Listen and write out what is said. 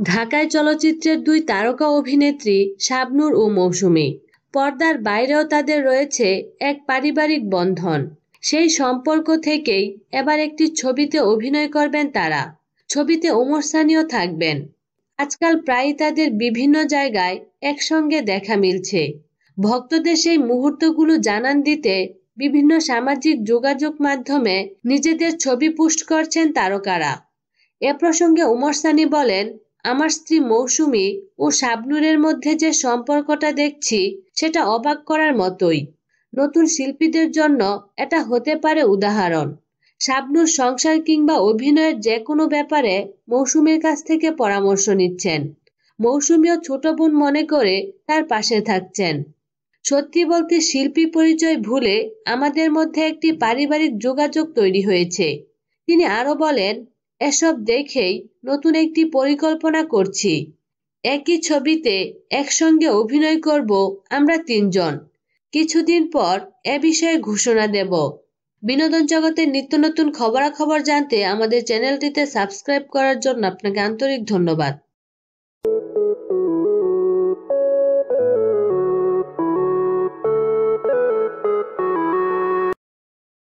ঢাকায় চলচ্চিত্রের দুই তারকা অভিনেত্রী শাবনূর ও মৌসুমী। পর্দার বাইরেও তাদের রয়েছে এক পারিবারিক বন্ধন। সেই সম্পর্ক থেকেই এবার একটি ছবিতে অভিনয় করবেন তারা। ছবিতে ওমর সানিও থাকবেন। আজকাল প্রায়ই তাদের বিভিন্ন জায়গায় একসঙ্গে দেখা মিলছে। ভক্তদের সেই মুহূর্তগুলো জানান দিতে বিভিন্ন সামাজিক যোগাযোগ মাধ্যমে নিজেদের ছবি পোস্ট করছেন তারকারা। এ প্রসঙ্গে ওমর সানি বলেন, আমার স্ত্রী মৌসুমী ও শাবনূরের মধ্যে যে সম্পর্কটা দেখছি সেটা অবাক করার মতোই। নতুন শিল্পীদের জন্য এটা হতে পারে উদাহরণ। শাবনূর সংসার কিংবা অভিনয়ের যে কোনো ব্যাপারে মৌসুমীর কাছ থেকে পরামর্শ নিচ্ছেন। মৌসুমীও ছোট বোন মনে করে তার পাশে থাকছেন। সত্যি বলতে শিল্পী পরিচয় ভুলে আমাদের মধ্যে একটি পারিবারিক যোগাযোগ তৈরি হয়েছে। তিনি আরো বলেন, এসব দেখেই নতুন একটি পরিকল্পনা করছি। একই ছবিতে একসঙ্গে অভিনয় করব আমরা তিনজন। কিছুদিন পর এ বিষয়ে ঘোষণা দেব। বিনোদন জগতের নিত্য নতুন খবরাখবর জানতে আমাদের চ্যানেলটিতে সাবস্ক্রাইব করার জন্য আপনাকে আন্তরিক ধন্যবাদ।